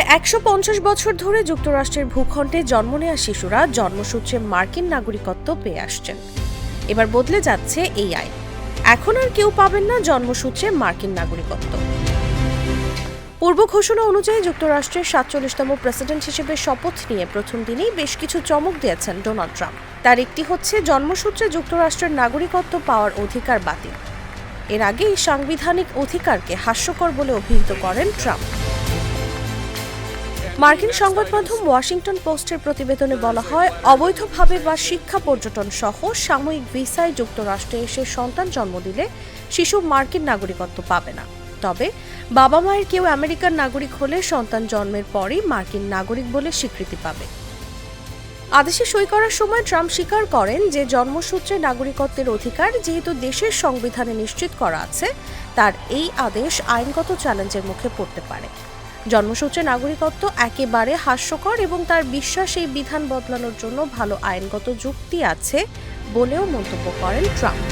প্রায় ১৫০ বছর ধরে যুক্তরাষ্ট্রের ভূখণ্ডে জন্ম নেওয়া শিশুরা জন্মসূত্রে মার্কিন নাগরিকত্ব পেয়ে আসছেন। এবার বদলে যাচ্ছে এই আইন। এখন আর কেউ পাবেন না জন্মসূত্রে মার্কিন নাগরিকত্ব। পূর্ব ঘোষণা অনুযায়ী যুক্তরাষ্ট্রের ৪৭তম প্রেসিডেন্ট হিসেবে শপথ নিয়ে প্রথম দিনেই বেশ কিছু চমক দিয়েছেন ডোনাল্ড ট্রাম্প। তার একটি হচ্ছে জন্মসূত্রে যুক্তরাষ্ট্রের নাগরিকত্ব পাওয়ার অধিকার বাতিল। এর আগে এই সাংবিধানিক অধিকারকে হাস্যকর বলে অভিহিত করেন ট্রাম্প। মার্কিন সংবাদ মাধ্যম ওয়াশিংটন পোস্টের প্রতিবেদনে বলা হয়, অবৈধভাবে বা শিক্ষা পর্যটন সহ সাময়িক ভিসায় যুক্তরাষ্ট্রে এসে সন্তান জন্ম দিলে শিশু মার্কিন নাগরিকত্ব পাবে না। তবে বাবা মায়ের কেউ আমেরিকান নাগরিক হলে সন্তান জন্মের পরই মার্কিন নাগরিক বলে স্বীকৃতি পাবে। আদেশে সই করার সময় ট্রাম্প স্বীকার করেন যে জন্মসূত্রে নাগরিকত্বের অধিকার যেহেতু দেশের সংবিধানে নিশ্চিত করা আছে, তার এই আদেশ আইনগত চ্যালেঞ্জের মুখে পড়তে পারে। জন্মসূত্রে নাগরিকত্ব একেবারে হাস্যকর এবং তার বিশ্বাস এই বিধান বদলানোর জন্য ভালো আইনগত যুক্তি আছে বলেও মন্তব্য করেন ট্রাম্প।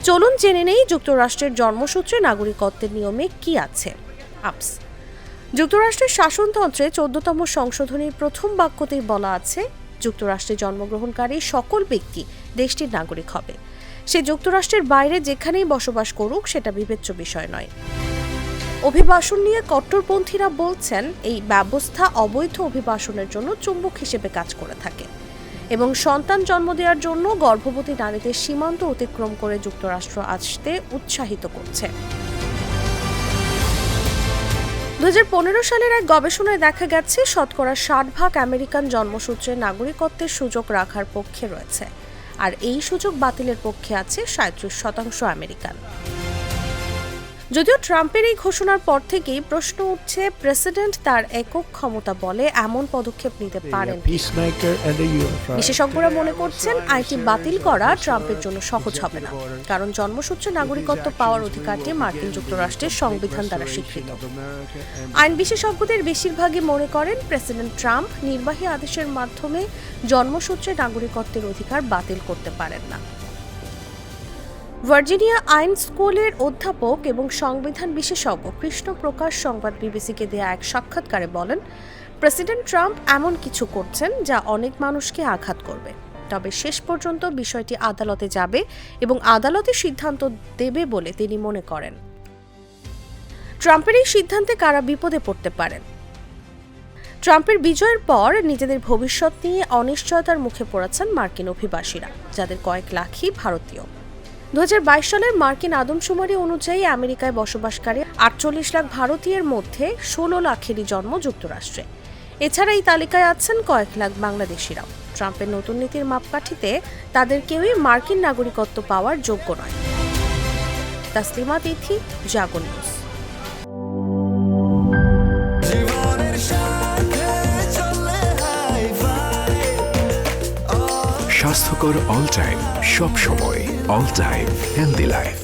চলুন জেনে নেই যুক্তরাষ্ট্রের জন্মসূত্রে নাগরিকত্বের নিয়মে কি আছে। যুক্তরাষ্ট্রের শাসনতন্ত্রে ১৪তম সংশোধনীর প্রথম বাক্যতেই বলা আছে, যুক্তরাষ্ট্রে জন্মগ্রহণকারী সকল ব্যক্তি দেশটির নাগরিক হবে। সে যুক্তরাষ্ট্রের বাইরে যেখানেই বসবাস করুক সেটা বিবেচ্য বিষয় নয়। অভিবাসন নিয়ে কট্টরপন্থীরা বলছেন, এই ব্যবস্থা অবৈধ অভিবাসনের জন্য চুম্বক হিসেবে কাজ করে থাকে এবং সন্তান জন্ম দেওয়ার জন্য গর্ভবতী নারীদের সীমান্ত অতিক্রম করে যুক্তরাষ্ট্র আসতে উৎসাহিত করছে। ২০১৫ সালের এক গবেষণায় দেখা গেছে, শতকরা ৬০% আমেরিকান জন্মসূত্রে নাগরিকত্বের সুযোগ রাখার পক্ষে রয়েছে, আর এই সুযোগ বাতিলের পক্ষে আছে ৩৭% আমেরিকান। যদিও ট্রাম্পের এই ঘোষণার পর থেকেই প্রশ্ন উঠছে, প্রেসিডেন্ট তার একক ক্ষমতা বলে এমন পদক্ষেপ নিতে পারেন। বিশেষজ্ঞরা মনে করছেন আইনটি বাতিল করা ট্রাম্পের জন্য সহজ হবে না, কারণ জন্মসূত্রে নাগরিকত্ব পাওয়ার অধিকারটি মার্কিন যুক্তরাষ্ট্রের সংবিধান দ্বারা স্বীকৃত। আইন বিশেষজ্ঞদের বেশিরভাগই মনে করেন প্রেসিডেন্ট ট্রাম্প নির্বাহী আদেশের মাধ্যমে জন্মসূত্রে নাগরিকত্বের অধিকার বাতিল করতে পারেন না। ভার্জিনিয়া আইন স্কুলের অধ্যাপক এবং সংবিধান বিশেষজ্ঞ কৃষ্ণ প্রকাশ সংবাদ বিবিসিকে দেয়া এক সাক্ষাৎকারে বলেন, প্রেসিডেন্ট ট্রাম্প এমন কিছু করছেন যা অনেক মানুষকে আঘাত করবে। তবে শেষ পর্যন্ত বিষয়টি আদালতে যাবে এবং আদালতে সিদ্ধান্ত দেবে বলে তিনি মনে করেন। ট্রাম্পের এই সিদ্ধান্তে কারা বিপদে পড়তে পারেন? ট্রাম্পের বিজয়ের পর নিজেদের ভবিষ্যৎ নিয়ে অনিশ্চয়তার মুখে পড়েছেন মার্কিন অভিবাসীরা, যাদের কয়েক লাখই ভারতীয়। ২০২২ সালের মার্কিন আদমশুমারি অনুযায়ী আমেরিকায় বসবাসকারী ৪৮ লাখ ভারতীয়ের মধ্যে ১৬ লাখেরই জন্ম যুক্তরাষ্ট্রে। এছাড়া এই তালিকায় আছেন কয়েক লাখ বাংলাদেশিরাও। ট্রাম্পের নতুন নীতির মাপকাঠিতে তাদের কেউই মার্কিন নাগরিকত্ব পাওয়ার যোগ্য নয়। তাসলিমা তিথি, জাগো নিউজ। স্বাস্থ্যকর অল টাইম, সব সময় অল টাইম হেলদি লাইফ।